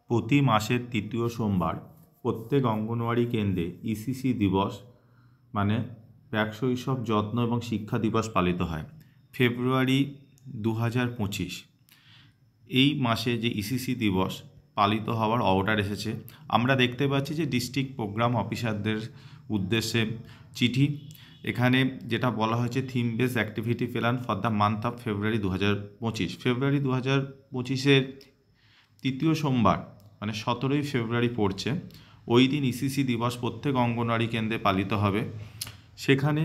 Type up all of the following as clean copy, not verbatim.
প্রতি মাসের তৃতীয় সোমবার প্রত্যেক অঙ্গনওয়াড়ি কেন্দ্রে ইসিসি দিবস মানে প্রাক শৈশব যত্ন এবং শিক্ষা দিবস পালিত হয়। ফেব্রুয়ারি 2025 এই মাসে যে ইসিসি দিবস পালিত হওয়ার অর্ডার এসেছে। আমরা দেখতে পাচ্ছি যে ডিস্ট্রিক্ট প্রোগ্রাম অফিসারদের উদ্দেশ্যে চিঠি। এখানে যেটা বলা হয়েছে theme base activity plan for the month of February 2025। ফেব্রুয়ারি 2025-এর তৃতীয় সোমবার মানে 17ই ফেব্রুয়ারি পড়ছে। ওই দিন ইসিসি দিবস প্রত্যেক অঙ্গনওয়াড়ি কেন্দ্রে পালিত হবে। সেখানে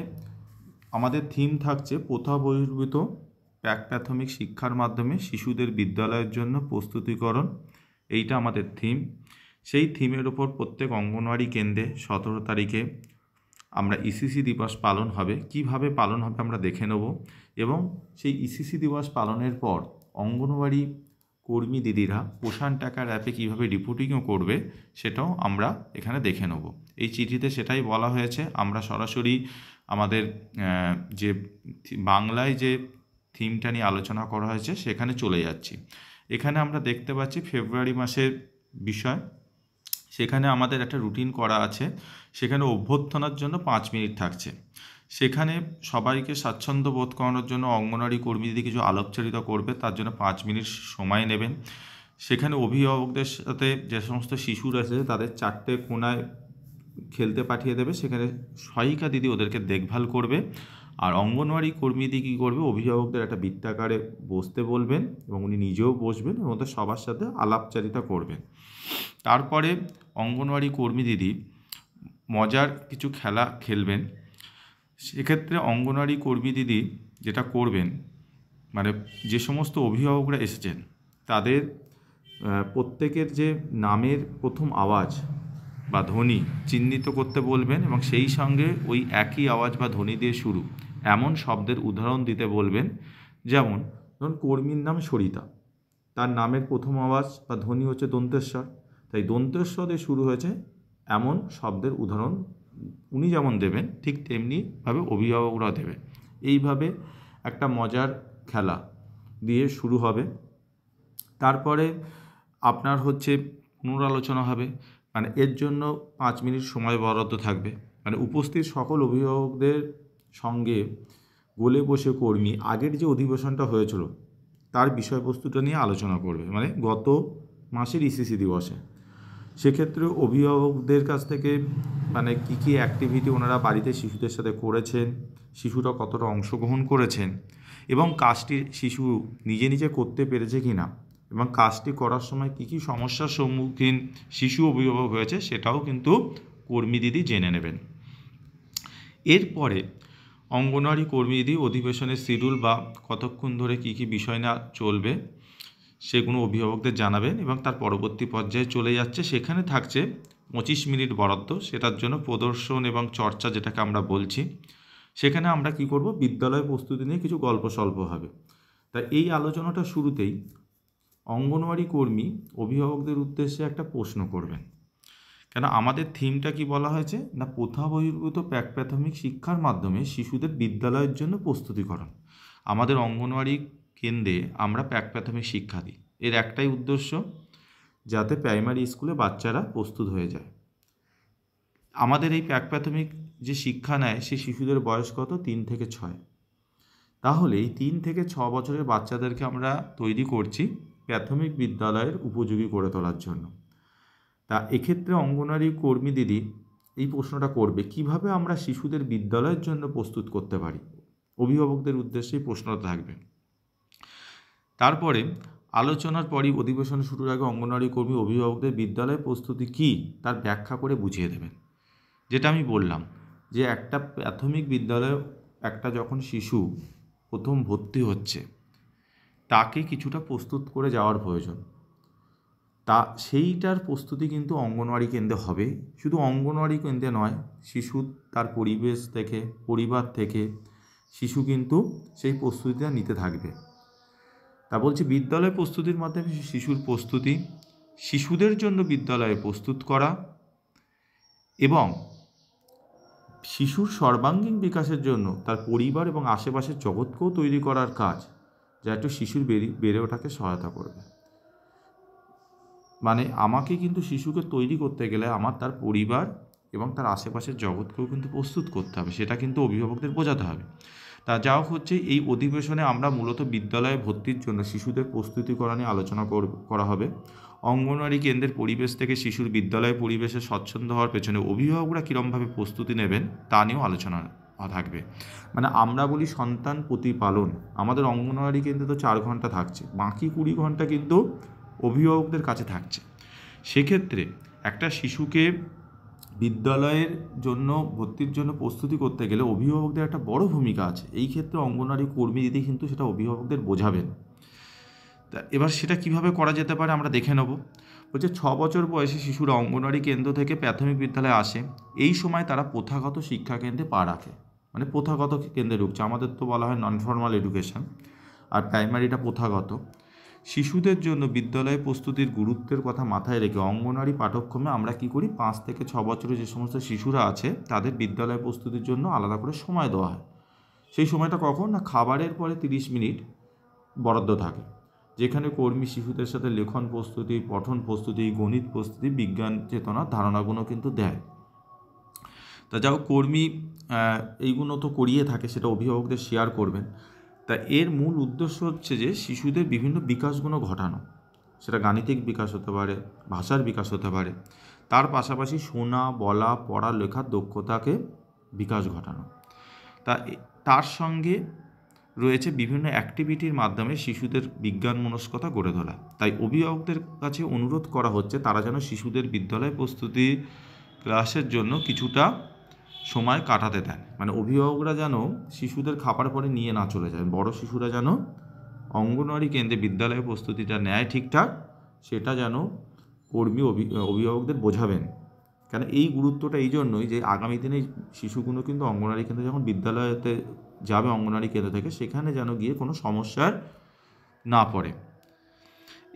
আমাদের থিম থাকছে প্রথা বহির্ভূত প্রাক প্রাথমিক শিক্ষার মাধ্যমে শিশুদের বিদ্যালয়ের জন্য প্রস্তুতিকরণ। এইটা আমাদের থিম। সেই থিমের ওপর প্রত্যেক অঙ্গনওয়াড়ি কেন্দ্রে 17 তারিখে আমরা ইসিসি দিবস পালন হবে। কিভাবে পালন হবে আমরা দেখে নেব, এবং সেই ইসিসি দিবস পালনের পর অঙ্গনওয়াড়ি কর্মী দিদিরা পোষণ টাকার অ্যাপে কীভাবে রিপোর্টিংও করবে সেটাও আমরা এখানে দেখে নেব। এই চিঠিতে সেটাই বলা হয়েছে। আমরা সরাসরি আমাদের যে বাংলায় যে থিমটা নিয়ে আলোচনা করা হয়েছে সেখানে চলে যাচ্ছি। এখানে আমরা দেখতে পাচ্ছি ফেব্রুয়ারি মাসের বিষয়। সেখানে আমাদের একটা রুটিন করা আছে। সেখানে অভ্যর্থনার জন্য 5 মিনিট থাকছে। সেখানে সবাইকে স্বাচ্ছন্দ্য বোধ করানোর জন্য অঙ্গনওয়াড়ি কর্মী দিদি কিছু আলাপচারিতা করবে, তার জন্য 5 মিনিট সময় নেবেন। সেখানে অভিভাবকদের সাথে যে সমস্ত শিশুরা আছে তাদের 4টে কোণায় খেলতে পাঠিয়ে দেবে। সেখানে সহায়িকা দিদি ওদেরকে দেখভাল করবে। আর অঙ্গনওয়াড়ি কর্মী দিদি কী করবে, অভিভাবকদের একটা বৃত্তাকারে বসতে বলবেন এবং উনি নিজেও বসবেন এবং ওদের সবার সাথে আলাপচারিতা করবেন। তারপরে অঙ্গনওয়াড়ি কর্মী দিদি মজার কিছু খেলা খেলবেন। সেক্ষেত্রে অঙ্গনওয়াড়ি কর্মী দিদি যেটা করবেন, মানে যে সমস্ত অভিভাবকরা এসেছেন তাদের প্রত্যেকের যে নামের প্রথম আওয়াজ বা ধ্বনি চিহ্নিত করতে বলবেন এবং সেই সঙ্গে ওই একই আওয়াজ বা ধ্বনি দিয়ে শুরু এমন শব্দের উদাহরণ দিতে বলবেন। যেমন ধরুন কর্মীর নাম সরিতা, তার নামের প্রথম আওয়াজ বা ধ্বনি হচ্ছে দন্তেশ্বর, তাই দন্তেশ্বর দিয়ে শুরু হয়েছে এমন শব্দের উদাহরণ উনি যেমন দেবেন ঠিক তেমনিভাবে অভিভাবকরাও দেবে। এইভাবে একটা মজার খেলা দিয়ে শুরু হবে। তারপরে আপনার হচ্ছে পুনরালোচনা হবে, মানে এর জন্য 5 মিনিট সময় বরাদ্দ থাকবে। মানে উপস্থিত সকল অভিভাবকদের সঙ্গে গোলে বসে কর্মী আগের যে অধিবেশনটা হয়েছিল তার বিষয়বস্তুটা নিয়ে আলোচনা করবে, মানে গত মাসের ইসিসি দিবসে। সেক্ষেত্রে অভিভাবকদের কাছ থেকে মানে কী কী অ্যাক্টিভিটি ওনারা বাড়িতে শিশুদের সাথে করেছেন, শিশুরা কতটা অংশগ্রহণ করেছেন এবং কাজটি শিশু নিজে নিজে করতে পেরেছে কি না, এবং কাজটি করার সময় কী কী সমস্যার সম্মুখীন শিশু অভিভাবক হয়েছে সেটাও কিন্তু কর্মী দিদি জেনে নেবেন। এরপরে অঙ্গনওয়াড়ি কর্মী দিদি অধিবেশনের শিডিউল বা কতক্ষণ ধরে কী কী বিষয় না চলবে সেগুলো অভিভাবকদের জানাবেন এবং তার পরবর্তী পর্যায়ে চলে যাচ্ছে। সেখানে থাকছে 25 মিনিট বরাদ্দ, সেটার জন্য প্রদর্শন এবং চর্চা যেটাকে আমরা বলছি। সেখানে আমরা কি করব, বিদ্যালয় প্রস্তুতি নিয়ে কিছু গল্প সল্প হবে। তাই এই আলোচনাটা শুরুতেই অঙ্গনওয়াড়ি কর্মী অভিভাবকদের উদ্দেশ্যে একটা প্রশ্ন করবেন। কেন আমাদের থিমটা কি বলা হয়েছে না, প্রথা বহির্ভূত প্রাক প্রাথমিক শিক্ষার মাধ্যমে শিশুদের বিদ্যালয়ের জন্য প্রস্তুতিকরণ। আমাদের অঙ্গনওয়াড়ি কেন্দ্রে আমরা প্রাক প্রাথমিক শিক্ষা দিই। এর একটাই উদ্দেশ্য, যাতে প্রাইমারি স্কুলে বাচ্চারা প্রস্তুত হয়ে যায়। আমাদের এই প্রাক প্রাথমিক যে শিক্ষা নেয় সেই শিশুদের বয়স কত, 3 থেকে 6। তাহলে এই 3 থেকে 6 বছরের বাচ্চাদেরকে আমরা তৈরি করছি প্রাথমিক বিদ্যালয়ের উপযোগী করে তোলার জন্য। তা এক্ষেত্রে অঙ্গনওয়াড়ি কর্মী দিদি এই প্রশ্নটা করবে, কিভাবে আমরা শিশুদের বিদ্যালয়ের জন্য প্রস্তুত করতে পারি। অভিভাবকদের উদ্দেশ্যে এই প্রশ্নটা থাকবে। তারপরে আলোচনার পরই অধিবেশন শুরুর আগে অঙ্গনওয়াড়ি কর্মী অভিভাবকদের বিদ্যালয় প্রস্তুতি কী তার ব্যাখ্যা করে বুঝিয়ে দেবেন। যেটা আমি বললাম যে একটা প্রাথমিক বিদ্যালয়ে একটা যখন শিশু প্রথম ভর্তি হচ্ছে তাকে কিছুটা প্রস্তুত করে যাওয়ার প্রয়োজন। তা সেইটার প্রস্তুতি কিন্তু অঙ্গনওয়াড়ি কেন্দ্রে হবে। শুধু অঙ্গনওয়াড়ি কেন্দ্রে নয়, শিশু তার পরিবেশ থেকে, পরিবার থেকে শিশু কিন্তু সেই প্রস্তুতিটা নিতে থাকবে। তা বলছি বিদ্যালয় প্রস্তুতির মাধ্যমে শিশুর প্রস্তুতি, শিশুদের জন্য বিদ্যালয়ে প্রস্তুত করা এবং শিশুর সর্বাঙ্গীন বিকাশের জন্য তার পরিবার এবং আশেপাশের জগৎকেও তৈরি করার কাজ, যা একটু শিশুর বেড়ে ওঠাকে সহায়তা করবে। মানে আমাকে কিন্তু শিশুকে তৈরি করতে গেলে আমার তার পরিবার এবং তার আশেপাশের জগৎকেও কিন্তু প্রস্তুত করতে হবে, সেটা কিন্তু অভিভাবকদের বোঝাতে হবে। তা যা হোক হচ্ছে, এই অধিবেশনে আমরা মূলত বিদ্যালয়ে ভর্তির জন্য শিশুদের প্রস্তুতিকরণ নিয়ে আলোচনা করা হবে। অঙ্গনওয়াড়ি কেন্দ্রের পরিবেশ থেকে শিশুর বিদ্যালয় পরিবেশে স্বচ্ছন্দ হওয়ার পেছনে অভিভাবকরা কীরমভাবে প্রস্তুতি নেবেন তা নিয়েও আলোচনা থাকবে। মানে আমরা বলি সন্তান প্রতিপালন, আমাদের অঙ্গনওয়াড়ি কেন্দ্রে তো 4 ঘন্টা থাকছে, বাকি 20 ঘন্টা কিন্তু অভিভাবকদের কাছে থাকছে। সেক্ষেত্রে একটা শিশুকে বিদ্যালয়ের জন্য ভর্তির জন্য প্রস্তুতি করতে গেলে অভিভাবকদের একটা বড় ভূমিকা আছে। এই ক্ষেত্রে অঙ্গনওয়াড়ি কর্মী দিদি কিন্তু সেটা অভিভাবকদের বোঝাবেন। তা এবার সেটা কিভাবে করা যেতে পারে আমরা দেখে নেব। বলছে 6 বছর বয়সী শিশুরা অঙ্গনওয়াড়ি কেন্দ্র থেকে প্রাথমিক বিদ্যালয়ে আসে। এই সময় তারা প্রথাগত শিক্ষা কেন্দ্রে পা রাখে, মানে প্রথাগত কেন্দ্রে ঢুকছে। আমাদের তো বলা হয় নন ফর্মাল এডুকেশন, আর প্রাইমারিটা প্রথাগত। শিশুদের জন্য বিদ্যালয় প্রস্তুতির গুরুত্বের কথা মাথায় রেখে অঙ্গনওয়াড়ি পাঠ্যক্রমে আমরা কি করি, 5 থেকে 6 বছরের যে সমস্ত শিশুরা আছে তাদের বিদ্যালয় প্রস্তুতির জন্য আলাদা করে সময় দেওয়া হয়। সেই সময়টা কখন না, খাবারের পরে 30 মিনিট বরাদ্দ থাকে, যেখানে কর্মী শিশুদের সাথে লেখন প্রস্তুতি, পঠন প্রস্তুতি, গণিত প্রস্তুতি, বিজ্ঞান চেতনার ধারণাগুলো কিন্তু দেয়। তা যাও কর্মী এইগুলো তো করিয়ে থাকে, সেটা অভিভাবকদের শেয়ার করবেন। তা এর মূল উদ্দেশ্য হচ্ছে যে শিশুদের বিভিন্ন বিকাশগুলো ঘটানো, সেটা গাণিতিক বিকাশ হতে পারে, ভাষার বিকাশ হতে পারে, তার পাশাপাশি শোনা, বলা, পড়া, লেখার দক্ষতাকে বিকাশ ঘটানো। তার সঙ্গে রয়েছে বিভিন্ন অ্যাক্টিভিটির মাধ্যমে শিশুদের বিজ্ঞান মনস্কতা গড়ে তোলা। তাই অভিভাবকদের কাছে অনুরোধ করা হচ্ছে তারা যেন শিশুদের বিদ্যালয় প্রস্তুতি ক্লাসের জন্য কিছুটা সময় কাটাতে দেন। মানে অভিভাবকরা যেন শিশুদের খাবার পরে নিয়ে না চলে যায়, বড় শিশুরা যেন অঙ্গনওয়াড়ি কেন্দ্রে বিদ্যালয় প্রস্তুতিটা নেয় ঠিকঠাক, সেটা যেন কর্মী অভিভাবকদের বোঝাবেন। কেন এই গুরুত্বটা এই জন্যই যে আগামী দিনে শিশুগুলো কিন্তু অঙ্গনওয়াড়ি কেন্দ্রে যখন বিদ্যালয়তে যাবে অঙ্গনওয়াড়ি কেন্দ্র থেকে, সেখানে যেন গিয়ে কোনো সমস্যার না পড়ে।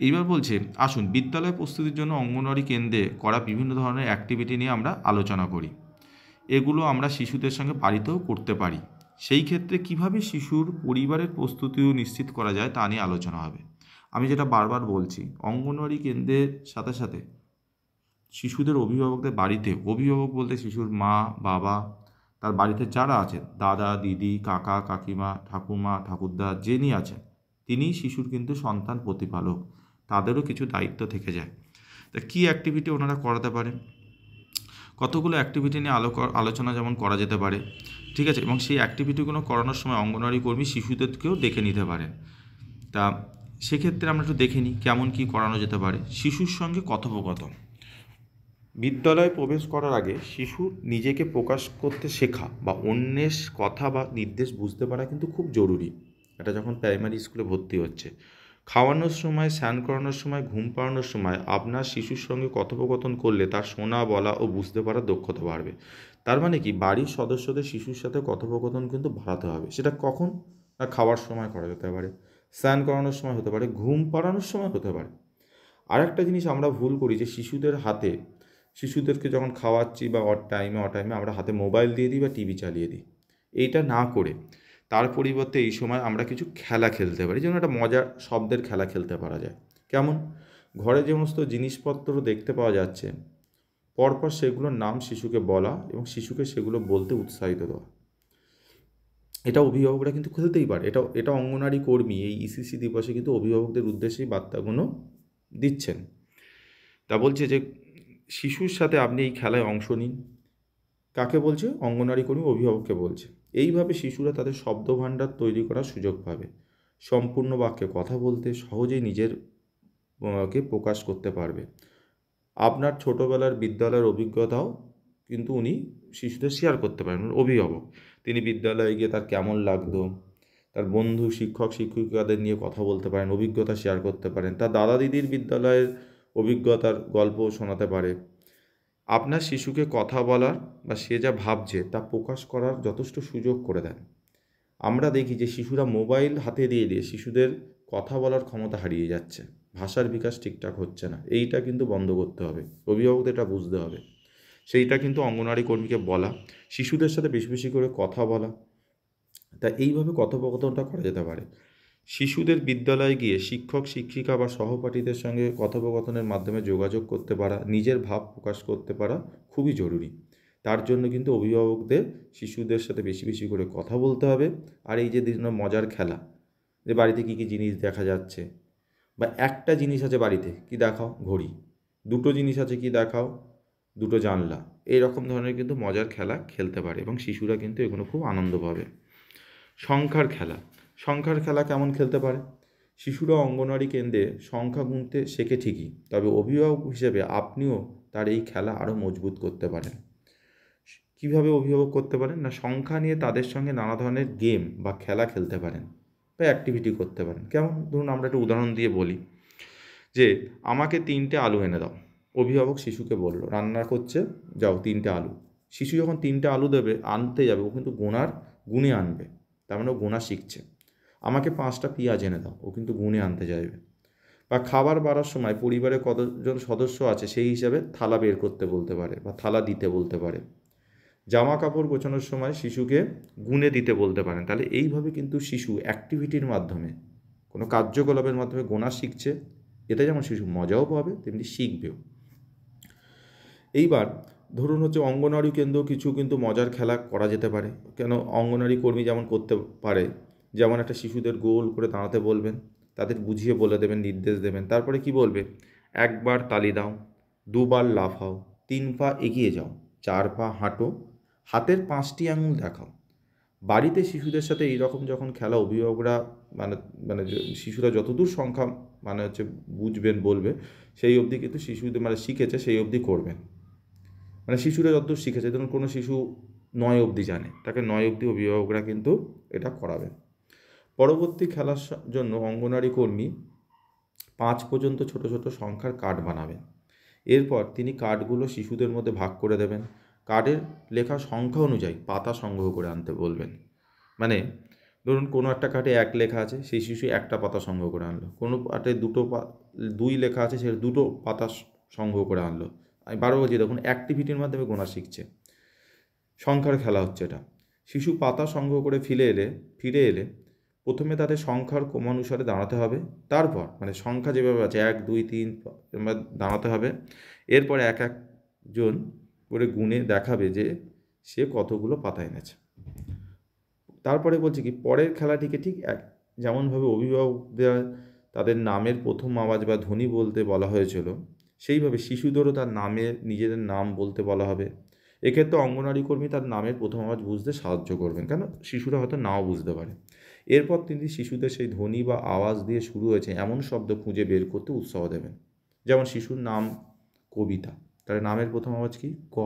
এইবার বলছে আসুন বিদ্যালয় প্রস্তুতির জন্য অঙ্গনওয়াড়ি কেন্দ্রে করা বিভিন্ন ধরনের অ্যাক্টিভিটি নিয়ে আমরা আলোচনা করি। এগুলো আমরা শিশুদের সঙ্গে বাড়িতেও করতে পারি। সেই ক্ষেত্রে কিভাবে শিশুর পরিবারের প্রস্তুতিও নিশ্চিত করা যায় তা নিয়ে আলোচনা হবে। আমি যেটা বারবার বলছি, অঙ্গনওয়াড়ি কেন্দ্রের সাথে সাথে শিশুদের অভিভাবকদের বাড়িতে, অভিভাবক বলতে শিশুর মা, বাবা, তার বাড়িতে যারা আছেন, দাদা, দিদি, কাকা, কাকিমা, ঠাকুমা, ঠাকুরদা, যিনি আছেন তিনিই শিশুর কিন্তু সন্তান প্রতিপালক, তাদেরও কিছু দায়িত্ব থেকে যায়। তা কী অ্যাক্টিভিটি ওনারা করাতে পারেন, কতগুলো অ্যাক্টিভিটি নিয়ে আলোচনা যেমন করা যেতে পারে, ঠিক আছে, এবং সেই অ্যাক্টিভিটিগুলো করানোর সময় অঙ্গনওয়াড়ি কর্মী শিশুদেরকেও দেখে নিতে পারেন। তা সেক্ষেত্রে আমরা একটু দেখে নিই কেমন কী করানো যেতে পারে। শিশুর সঙ্গে কথোপকথন। বিদ্যালয়ে প্রবেশ করার আগে শিশু নিজেকে প্রকাশ করতে শেখা বা অন্যের কথা বা নির্দেশ বুঝতে পারা কিন্তু খুব জরুরি। এটা যখন প্রাইমারি স্কুলে ভর্তি হচ্ছে, খাওয়ানোর সময়, স্নান করানোর সময়, ঘুম পাড়ানোর সময় আপনার শিশুর সঙ্গে কথোপকথন করলে তার শোনা, বলা ও বুঝতে পারার দক্ষতা বাড়বে। তার মানে কি, বাড়ির সদস্যদের শিশুর সাথে কথোপকথন কিন্তু বাড়াতে হবে। সেটা কখন না, খাওয়ার সময় করা যেতে পারে, স্নান করানোর সময় হতে পারে, ঘুম পাড়ানোর সময় হতে পারে। আরেকটা জিনিস আমরা ভুল করি যে শিশুদেরকে যখন খাওয়াচ্ছি বা অটাইমে আমরা হাতে মোবাইল দিয়ে দিই বা টিভি চালিয়ে দিই। এইটা না করে তার পরিবর্তে এই সময় আমরা কিছু খেলা খেলতে পারি, যেমন একটা মজার শব্দের খেলা খেলতে পারা যায়। কেমন, ঘরে যে সমস্ত জিনিসপত্র দেখতে পাওয়া যাচ্ছে পরপর সেগুলোর নাম শিশুকে বলা এবং শিশুকে সেগুলো বলতে উৎসাহিত দেওয়া। এটা অভিভাবকরা কিন্তু খেলতেই পারে। এটা অঙ্গনওয়াড়ি কর্মী এই ইসিসি দিবসে কিন্তু অভিভাবকদের উদ্দেশ্যেই বার্তাগুলো দিচ্ছেন। তা বলছে যে শিশুর সাথে আপনি এই খেলায় অংশ নিন। কাকে বলছে? অঙ্গনওয়াড়ি কর্মী অভিভাবককে বলছে। এইভাবে শিশুরা তাদের শব্দভাণ্ডার তৈরি করার সুযোগ পাবে, সম্পূর্ণ বাক্যে কথা বলতে, সহজেই নিজের কে প্রকাশ করতে পারবে। আপনার ছোটোবেলার বিদ্যালয়ের অভিজ্ঞতাও কিন্তু উনি শিশুদের শেয়ার করতে পারেন। অভিভাবক তিনি বিদ্যালয়ে গিয়ে তার কেমন লাগতো, তার বন্ধু, শিক্ষক, শিক্ষিকাদের নিয়ে কথা বলতে পারেন, অভিজ্ঞতা শেয়ার করতে পারেন, তার দাদা দিদির বিদ্যালয়ের অভিজ্ঞতার গল্প শোনাতে পারে। আপনার শিশুকে কথা বলার বা সে যা ভাবছে তা প্রকাশ করার যথেষ্ট সুযোগ করে দেন। আমরা দেখি যে শিশুরা মোবাইল হাতে দিয়ে দিয়ে শিশুদের কথা বলার ক্ষমতা হারিয়ে যাচ্ছে, ভাষার বিকাশ ঠিকঠাক হচ্ছে না। এইটা কিন্তু বন্ধ করতে হবে, অভিভাবকদের এটা বুঝতে হবে। সেইটা কিন্তু অঙ্গনওয়াড়ি কর্মীকে বলা, শিশুদের সাথে বেশি বেশি করে কথা বলা। তা এইভাবে কথোপকথনটা করা যেতে পারে। শিশুদের বিদ্যালয়ে গিয়ে শিক্ষক শিক্ষিকা বা সহপাঠীদের সঙ্গে কথোপকথনের মাধ্যমে যোগাযোগ করতে পারা, নিজের ভাব প্রকাশ করতে পারা খুবই জরুরি। তার জন্য কিন্তু অভিভাবকদের শিশুদের সাথে বেশি বেশি করে কথা বলতে হবে। আর এই যে বিভিন্ন মজার খেলা, যে বাড়িতে কী কী জিনিস দেখা যাচ্ছে, বা একটা জিনিস আছে বাড়িতে, কি দেখাও, ঘড়ি। দুটো জিনিস আছে, কি দেখাও, দুটো জানলা। এই রকম ধরনের কিন্তু মজার খেলা খেলতে পারে এবং শিশুরা কিন্তু এগুলো খুব আনন্দ পাবে। সংখ্যার খেলা, সংখ্যার খেলা কেমন খেলতে পারে? শিশুরা অঙ্গনওয়াড়ি কেন্দ্রে সংখ্যা গুনতে শেখে ঠিকই, তবে অভিভাবক হিসেবে আপনিও তার এই খেলা আরও মজবুত করতে পারেন। কীভাবে অভিভাবক করতে পারেন? না, সংখ্যা নিয়ে তাদের সঙ্গে নানা ধরনের গেম বা খেলা খেলতে পারেন বা অ্যাক্টিভিটি করতে পারেন। কেমন? ধরুন আমরা একটা উদাহরণ দিয়ে বলি যে আমাকে 3টে আলু এনে দাও। অভিভাবক শিশুকে বলল, রান্না করছে, যাও 3টে আলু। শিশু যখন 3টে আলু দেবে, আনতে যাবে, ও কিন্তু গুণে আনবে, তার মানে ও গোনা শিখছে। আমাকে 5টা পেঁয়াজ এনে দাও, ও কিন্তু গুণে আনতে চাইবে। বা খাবার বাড়ার সময় পরিবারে কতজন সদস্য আছে সেই হিসাবে থালা বের করতে বলতে পারে বা থালা দিতে বলতে পারে। জামা কাপড় গোছানোর সময় শিশুকে গুণে দিতে বলতে পারেন। তাহলে এইভাবে কিন্তু শিশু অ্যাক্টিভিটির মাধ্যমে, কোনো কার্যকলাপের মাধ্যমে গোনা শিখছে। এতে যেমন শিশু মজাও পাবে, তেমনি শিখবেও। এইবার ধরুন অঙ্গনওয়াড়ি কেন্দ্রেও কিছু কিন্তু মজার খেলা করা যেতে পারে। কেন? অঙ্গনওয়াড়ি কর্মী যেমন করতে পারে, যেমন একটা শিশুদের গোল করে দাঁড়াতে বলবেন, তাদের বুঝিয়ে বলে দেবেন, নির্দেশ দেবেন। তারপরে কি বলবে? 1বার তালি দাও, 2বার লাফাও, 3 পা এগিয়ে যাও, 4 পা হাঁটো, হাতের 5টি আঙুল দেখাও। বাড়িতে শিশুদের সাথে এইরকম যখন খেলা অভিভাবকরা মানে মানে শিশুরা যতদূর সংখ্যা বুঝবেন, বলবে, সেই অবধি কিন্তু শিশুদের শিখেছে সেই অবধি করবেন। শিশুরা যতদূর শিখেছে, ধরুন কোনো শিশু 9 অবধি জানে, তাকে 9 অবধি অভিভাবকরা কিন্তু এটা করাবেন। পরবর্তী খেলার জন্য অঙ্গনওয়াড়ি কর্মী 5 পর্যন্ত ছোট ছোট সংখ্যার কার্ড বানাবেন। এরপর তিনি কার্ডগুলো শিশুদের মধ্যে ভাগ করে দেবেন। কার্ডের লেখা সংখ্যা অনুযায়ী পাতা সংগ্রহ করে আনতে বলবেন। ধরুন কোনো একটা কার্ডে 1 লেখা আছে, সেই শিশু 1টা পাতা সংগ্রহ করে আনলো। কোনো কার্ডে 2 লেখা আছে, সে 2টো পাতা সংগ্রহ করে আনলো। আমি বারবার বলছি, দেখুন অ্যাক্টিভিটির মাধ্যমে গোনা শিখছে, সংখ্যার খেলা হচ্ছে এটা। শিশু পাতা সংগ্রহ করে ফিরে এলে প্রথমে তাদের সংখ্যার ক্রমানুসারে দাঁড়াতে হবে। তারপর সংখ্যা যেভাবে আছে 1 2 3 দাঁড়াতে হবে। এরপর এক একজন করে গুণে দেখাবে যে সে কতগুলো পাতা এনেছে। তারপরে বলছে কি, পরের খেলাটিকে ঠিক যেমনভাবে অভিভাবকদের তাদের নামের প্রথম আওয়াজ বা ধ্বনি বলতে বলা হয়েছিল, সেইভাবে শিশুদেরও তার নিজেদের নাম বলতে বলা হবে। এক্ষেত্রে অঙ্গনওয়াড়ি কর্মী তার নামের প্রথম আওয়াজ বুঝতে সাহায্য করবেন, কেন শিশুরা হয়তো নাও বুঝতে পারে। এরপর তিনি শিশুদের সেই ধ্বনি বা আওয়াজ দিয়ে শুরু হয়েছে এমন শব্দ খুঁজে বের করতে উৎসাহ দেবেন। যেমন শিশুর নাম কবিতা, তার নামের প্রথম আওয়াজ কি? ক।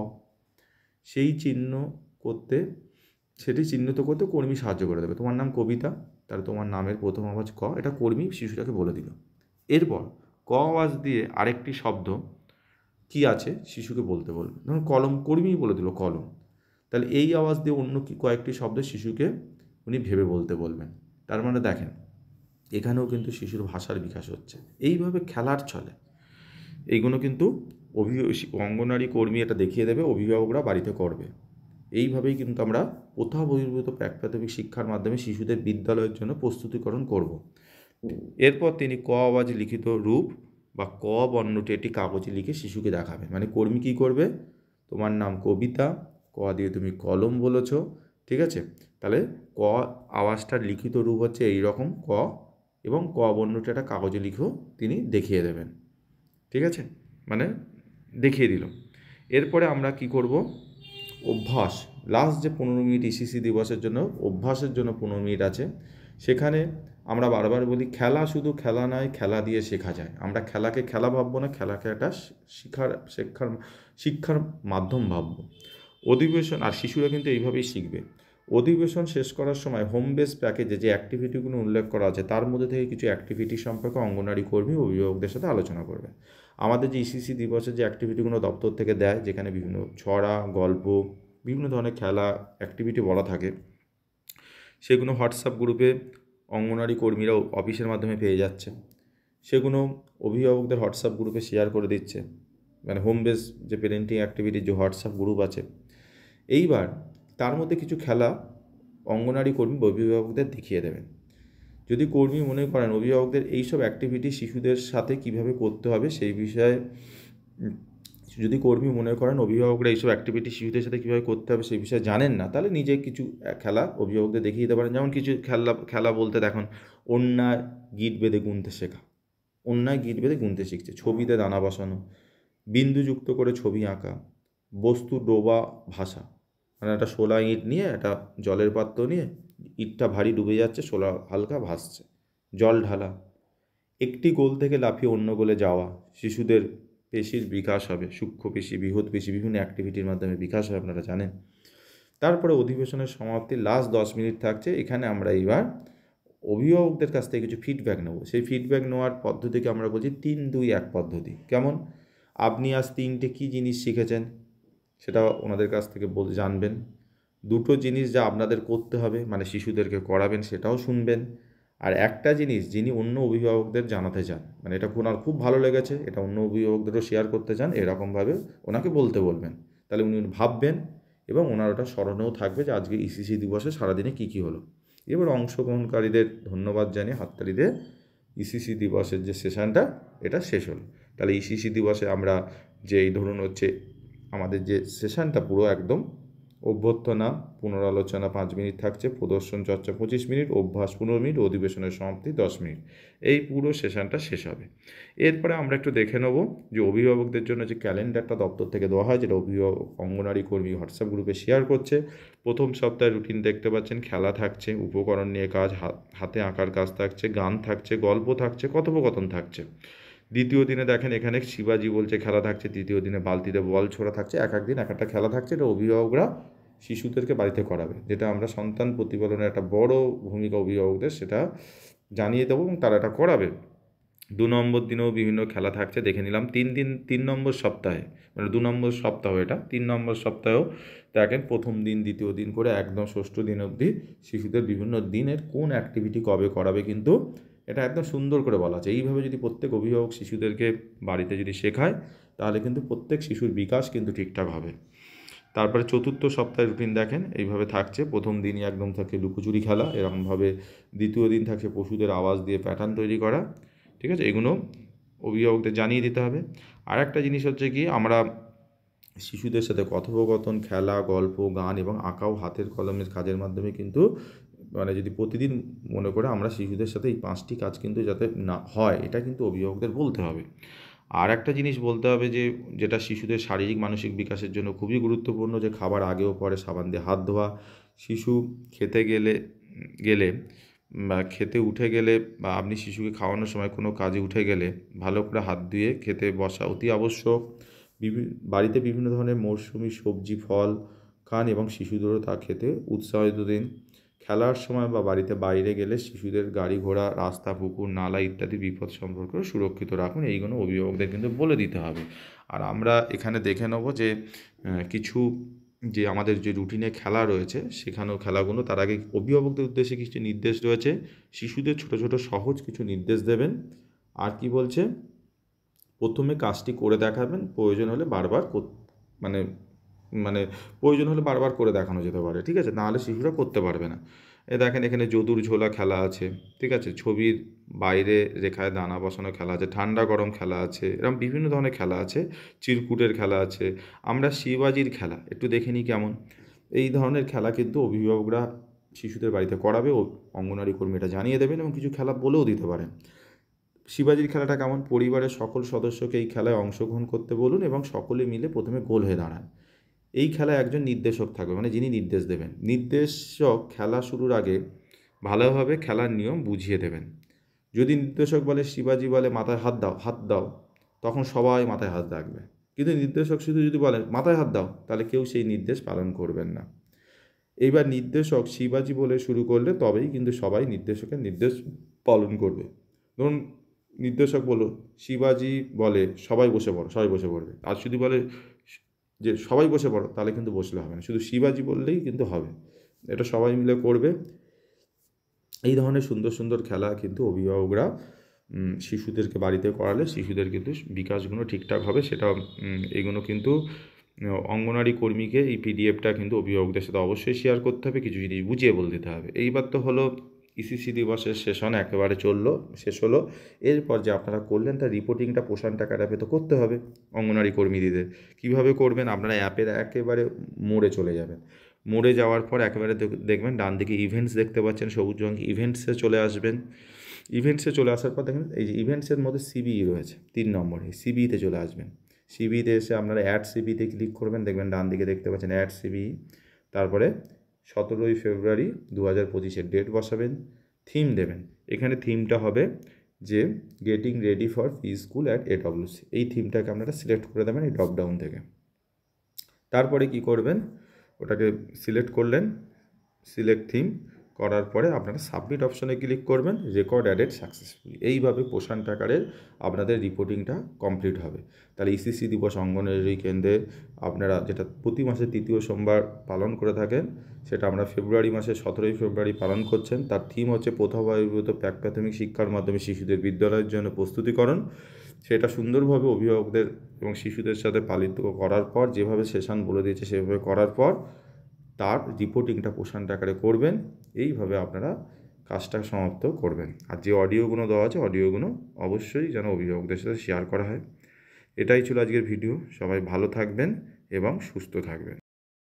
সেটি চিহ্নিত করতে কর্মী সাহায্য করে দেবে। তোমার নাম কবিতা, তাহলে তোমার নামের প্রথম আওয়াজ ক, এটা কর্মী শিশুটাকে বলে দিল। এরপর ক আওয়াজ দিয়ে আরেকটি শব্দ কি আছে শিশুকে বলতে বলবে। ধরুন কলম, কর্মী বলে দিল কলম, তাহলে এই আওয়াজ দিয়ে অন্য কয়েকটি শব্দ শিশুকে উনি ভেবে বলতে বলবেন। তার দেখেন, এখানেও কিন্তু শিশুর ভাষার বিকাশ হচ্ছে এইভাবে খেলার ছলে। এইগুলো কিন্তু অঙ্গনওয়াড়ি কর্মী এটা দেখিয়ে দেবে, অভিভাবকরা বাড়িতে করবে। এইভাবেই কিন্তু আমরা প্রথা বহির্ভূত প্রাথমিক শিক্ষার মাধ্যমে শিশুদের বিদ্যালয়ের জন্য প্রস্তুতিকরণ করব। এরপর তিনি ক আওয়াজ লিখিত রূপ বা ক বর্ণটি একটি কাগজে লিখে শিশুকে দেখাবেন। কর্মী কী করবে? তোমার নাম কবিতা, ক দিয়ে তুমি কলম বলেছ, ঠিক আছে, তাহলে ক আওয়াজটার লিখিত রূপ হচ্ছে এইরকম ক, এবং ক বর্ণটি একটা কাগজে লিখেও তিনি দেখিয়ে দেবেন। ঠিক আছে, দেখিয়ে দিল। এরপরে আমরা কি করব? অভ্যাস, লাস্ট যে 15 মিনিট ইসিসি দিবসের জন্য অভ্যাসের জন্য 15 মিনিট আছে, সেখানে আমরা বারবার বলি খেলা শুধু খেলা নয়, খেলা দিয়ে শেখা যায়। আমরা খেলাকে খেলা ভাববো না, খেলাকে একটা শিক্ষার মাধ্যম ভাববো। অধিবেশন, আর শিশুরা কিন্তু এইভাবেই শিখবে। অধিবেশন শেষ করার সময় হোম বেস প্যাকেজে যে অ্যাক্টিভিটিগুলো উল্লেখ করা আছে, তার মধ্যে থেকে কিছু অ্যাক্টিভিটি সম্পর্কে অঙ্গনওয়াড়ি কর্মী ও অভিভাবকদের সাথে আলোচনা করবে। আমাদের যে ইসিসি দিবসের যে অ্যাক্টিভিটিগুলো দপ্তর থেকে দেয়, যেখানে বিভিন্ন ছড়া, গল্প, বিভিন্ন ধরনের খেলা, অ্যাক্টিভিটি বলা থাকে, সেগুলো হোয়াটসঅ্যাপ গ্রুপে অঙ্গনওয়াড়ি কর্মীরা অফিসের মাধ্যমে পেয়ে যাচ্ছে। সেগুলো অভিভাবকদের হোয়াটসঅ্যাপ গ্রুপে শেয়ার করে দিচ্ছে, হোম বেস যে পেরেন্টিং অ্যাক্টিভিটির যে হোয়াটসঅ্যাপ গ্রুপ আছে। এইবার তার মধ্যে কিছু খেলা অঙ্গনওয়াড়ি কর্মী অভিভাবকদের দেখিয়ে দেবেন। যদি কর্মী মনে করেন অভিভাবকদের এইসব অ্যাক্টিভিটি শিশুদের সাথে কিভাবে করতে হবে সেই বিষয়ে যদি কর্মী মনে করেন অভিভাবকরা এইসব অ্যাক্টিভিটি শিশুদের সাথে কীভাবে করতে হবে সেই বিষয়ে জানেন না, তাহলে নিজে কিছু খেলা অভিভাবকদের দেখিয়ে দিতে পারেন। যেমন কিছু খেলা বলতে দেখুন, অন্যায় গিট বেঁধে গুনতে শেখা, অন্যায় গিট বেঁধে গুনতে শিখছে, ছবিতে দানা বসানো, বিন্দুযুক্ত করে ছবি আঁকা, বস্তু ডোবা ভাষা, মানে একটা শোলা ইঁট নিয়ে একটা জলের পাত্র নিয়ে ইঁটটা ভারী ডুবে যাচ্ছে, শোলা হালকা ভাসছে, জল ঢালা, একটি গোল থেকে লাফিয়ে অন্য গোলে যাওয়া, শিশুদের পেশির বিকাশ হবে, সূক্ষ্ম পেশি, বৃহৎ পেশি, বিভিন্ন অ্যাক্টিভিটির মাধ্যমে বিকাশ হয়, আপনারা জানেন। তারপরে অধিবেশনের সমাপ্তি লাস্ট 10 মিনিট থাকছে। এখানে আমরা এবার অভিভাবকদের কাছ থেকে কিছু ফিডব্যাক নেব। সেই ফিডব্যাক নেওয়ার পদ্ধতিকে আমরা বলছি 3-2-1 পদ্ধতি। কেমন? আপনি আজ 3টে কী জিনিস শিখেছেন সেটা ওনাদের কাছ থেকে জানবেন। 2টো জিনিস যা আপনাদের করতে হবে, মানে শিশুদেরকে করাবেন, সেটাও শুনবেন। আর একটা জিনিস যিনি অন্য অভিভাবকদের জানাতে চান, মানে এটা ওনার খুব ভালো লেগেছে, এটা অন্য অভিভাবকদেরও শেয়ার করতে চান, এরকমভাবে ওনাকে বলতে বলবেন। তাহলে উনি ভাববেন এবং ওনার ওটা স্মরণেও থাকবে যে আজকে ইসিসি দিবসে সারাদিনে কী কী হলো। এবার অংশগ্রহণকারীদের ধন্যবাদ জানিয়ে হাততালি দিয়ে ইসিসি দিবসের যে সেশনটা এটা শেষ হলো। তাহলে ইসিসি দিবসে আমরা যে এই ধরুন হচ্ছে আমাদের যে সেশনটা পুরো একদম অভ্যর্থনা, পুনরালোচনা 5 মিনিট থাকছে, প্রদর্শন চর্চা 25 মিনিট, অভ্যাস 15 মিনিট, অধিবেশনের সমাপ্তি 10 মিনিট, এই পুরো সেশনটা শেষ হবে। এরপরে আমরা একটু দেখে নেব যে অভিভাবকদের জন্য যে ক্যালেন্ডারটা দপ্তর থেকে দেওয়া হয়, যেটা অভিভাবক অঙ্গনারী কর্মী হোয়াটসঅ্যাপ গ্রুপে শেয়ার করছে। প্রথম সপ্তাহের রুটিন দেখতে পাচ্ছেন, খেলা থাকছে, উপকরণ নিয়ে কাজ, হাতে আঁকার কাজ থাকছে, গান থাকছে, গল্প থাকছে, কথোপকথন থাকছে। দ্বিতীয় দিনে দেখেন এখানে শিবাজি বলছে খেলা থাকছে, তৃতীয় দিনে বালতিতে বল ছোড়া থাকছে, এক এক দিন এক একটা খেলা থাকছে। এটা অভিভাবকরা শিশুদেরকে বাড়িতে করাবে, যেটা আমরা সন্তান প্রতিপালনের একটা বড় ভূমিকা অভিভাবকদের, সেটা জানিয়ে দেবো এবং তারা এটা করাবে। 2 নম্বর দিনেও বিভিন্ন খেলা থাকছে, দেখে নিলাম। 3 নম্বর সপ্তাহে, মানে 2 নম্বর সপ্তাহ এটা, 3 নম্বর সপ্তাহেও দেখেন প্রথম দিন দ্বিতীয় দিন করে একদম ষষ্ঠ দিন অবধি শিশুদের বিভিন্ন দিনের কোন অ্যাক্টিভিটি কবে করাবে, কিন্তু এটা একদম সুন্দর করে বলা আছে। এইভাবে যদি প্রত্যেক অভিভাবক শিশুদেরকে বাড়িতে যদি শেখায়, তাহলে কিন্তু প্রত্যেক শিশুর বিকাশ কিন্তু ঠিকঠাক হবে। তারপরে চতুর্থ সপ্তাহের রুটিন দেখেন এইভাবে থাকছে। প্রথম দিনই একদম থাকে লুকোচুরি খেলা, এরকমভাবে দ্বিতীয় দিন থাকছে পশুদের আওয়াজ দিয়ে প্যাটার্ন তৈরি করা, ঠিক আছে? এগুলো অভিভাবকদের জানিয়ে দিতে হবে। আর একটা জিনিস হচ্ছে কি, আমরা শিশুদের সাথে কথোপকথন, খেলা, গল্প, গান এবং আঁকাও হাতের কলমের কাজের মাধ্যমে কিন্তু, মানে যদি প্রতিদিন মনে করে আমরা শিশুদের সাথে এই 5টি কাজ কিন্তু যাতে না হয়, এটা কিন্তু অভিভাবকদের বলতে হবে। আর একটা জিনিস বলতে হবে যে, যেটা শিশুদের শারীরিক মানসিক বিকাশের জন্য খুবই গুরুত্বপূর্ণ, যে খাবার আগে ও পরে সাবান দিয়ে হাত ধোয়া, শিশু খেতে গেলে গেলে বা খেতে উঠে গেলে, বা আপনি শিশুকে খাওয়ানোর সময় কোনো কাজে উঠে গেলে ভালো করে হাত ধুয়ে খেতে বসা অতি আবশ্যক। বাড়িতে বিভিন্ন ধরনের মরশুমি সবজি ফল খান এবং শিশুদেরও তা খেতে উৎসাহিত দিন। খেলার সময় বা বাড়িতে বাইরে গেলে শিশুদের গাড়ি ঘোড়া, রাস্তা, পুকুর, নালা ইত্যাদি বিপদ সম্পর্কে সুরক্ষিত রাখুন। এইগুলো অভিভাবকদের কিন্তু বলে দিতে হবে। আর আমরা এখানে দেখে নেব যে কিছু যে আমাদের যে রুটিনে খেলা রয়েছে, সেখানেও খেলাগুলো, তার আগে অভিভাবকদের উদ্দেশ্যে কিছু নির্দেশ রয়েছে। শিশুদের ছোট ছোট সহজ কিছু নির্দেশ দেবেন। আর কি বলছে, প্রথমে কাজটি করে দেখাবেন, প্রয়োজন হলে বারবার মানে মানে প্রয়োজন হলে বারবার করে দেখানো যেতে পারে, ঠিক আছে? নাহলে শিশুরা করতে পারবে না। দেখেন এখানে যদুর ঝোলা খেলা আছে, ঠিক আছে? ছবির বাইরে রেখায় দানা বসানো খেলা আছে, ঠান্ডা গরম খেলা আছে, এরকম বিভিন্ন ধরনের খেলা আছে, চিরকুটের খেলা আছে। আমরা শিবাজির খেলা একটু দেখে নিই কেমন। এই ধরনের খেলা কিন্তু অভিভাবকরা শিশুদের বাড়িতে করাবে, ও অঙ্গনওয়াড়ি কর্মী এটা জানিয়ে দেবেন এবং কিছু খেলা বলেও দিতে পারেন। শিবাজির খেলাটা কেমন, পরিবারের সকল সদস্যকে এই খেলায় অংশগ্রহণ করতে বলুন এবং সকলে মিলে প্রথমে গোল হয়ে দাঁড়ান। এই খেলায় একজন নির্দেশক থাকবে, মানে যিনি নির্দেশ দেবেন। নির্দেশক খেলা শুরুর আগে ভালোভাবে খেলার নিয়ম বুঝিয়ে দেবেন। যদি নির্দেশক বলে, শিবাজি বলে মাথায় হাত দাও, হাত দাও, তখন সবাই মাথায় হাত রাখবে। কিন্তু নির্দেশক শুধু যদি বলেন মাথায় হাত দাও, তাহলে কেউ সেই নির্দেশ পালন করবেন না। এইবার নির্দেশক শিবাজি বলে শুরু করলে তবেই কিন্তু সবাই নির্দেশকের নির্দেশ পালন করবে। ধরুন নির্দেশক বলল শিবাজি বলে সবাই বসে পড়ো, সবাই বসে পড়বে। আর শুধু বলে যে সবাই বসে পড়ো, তাহলে কিন্তু বসলে হবে না, শুধু শিবাজি বললেই কিন্তু হবে। এটা সবাই মিলে করবে। এই ধরনের সুন্দর সুন্দর খেলা কিন্তু অভিভাবকরা শিশুদেরকে বাড়িতে করালে শিশুদের কিন্তু বিকাশগুলো ঠিকঠাক হবে। সেটা এগুলো কিন্তু অঙ্গনওয়াড়ি কর্মীকে এই পিডিএফটা কিন্তু অভিভাবকদের সাথে অবশ্যই শেয়ার করতে হবে, কিছু জিনিস বুঝিয়ে বলে দিতে হবে। এইবার তো হলো ইসিসি দিবসের সেশন একেবারে শেষ হলো। এরপর যে আপনারা করলেন তার রিপোর্টিংটা পোষণ টাকার অ্যাপে তো করতে হবে অঙ্গনওয়াড়ি কর্মীদের। কীভাবে করবেন? আপনারা অ্যাপের একেবারে মোড়ে চলে যাবেন। মোড়ে যাওয়ার পর একেবারে দেখবেন ডান দিকে ইভেন্টস দেখতে পাচ্ছেন, সবুজ রঙ, ইভেন্টসে চলে আসবেন। ইভেন্টসে চলে আসার পর দেখেন এই যে ইভেন্টসের মধ্যে সিবিই রয়েছে 3 নম্বরে, সিবিইতে চলে আসবেন। সিবিইতে এসে আপনারা অ্যাড সিবিইতে ক্লিক করবেন, দেখবেন ডান দিকে দেখতে পাচ্ছেন অ্যাড সিবিই। তারপরে 17ই ফেব্রুয়ারি 2025 ডেট বসাবেন, থিম দেবেন। এখানে থিমটা হবে যে getting ready for pre school at AWC, এই থিমটাকে আপনারা সিলেক্ট করে দেবেন এই ড্রপডাউন থেকে। তারপরে কি করবেন, ওটাকে সিলেক্ট করলেন, সিলেক্ট থিম করার পরে আপনারা সাবমিট অপশনে ক্লিক করবেন, রেকর্ড অ্যাডেড সাকসেসফুলি। এইভাবে পোষণ টাকারের আপনাদের রিপোর্টিংটা কমপ্লিট হবে। তাহলে ইসিসি দিবস অঙ্গনওয়াড়ি কেন্দ্রে আপনারা যেটা প্রতি মাসের 3য় সোমবার পালন করে থাকেন, সেটা আমরা ফেব্রুয়ারি মাসের 17ই ফেব্রুয়ারি পালন করছেন। তার থিম হচ্ছে প্রথাবহির্ভূত প্রাথমিক শিক্ষার মাধ্যমে শিশুদের বিদ্যালয়ের জন্য প্রস্তুতিকরণ। সেটা সুন্দরভাবে অভিভাবকদের এবং শিশুদের সাথে পালিত করার পর, যেভাবে সেশন বলে দিয়েছে সেভাবে করার পর তার রিপোর্টিংটা পোষণ আকারে করবেন। এইভাবে আপনারা কাজটা সমাপ্ত করবেন। আর যে অডিওগুলো দেওয়া আছে অডিওগুলো অবশ্যই যেন অভিভাবকদের সাথে শেয়ার করা হয়। এটাই ছিল আজকের ভিডিও। সবাই ভালো থাকবেন এবং সুস্থ থাকবেন।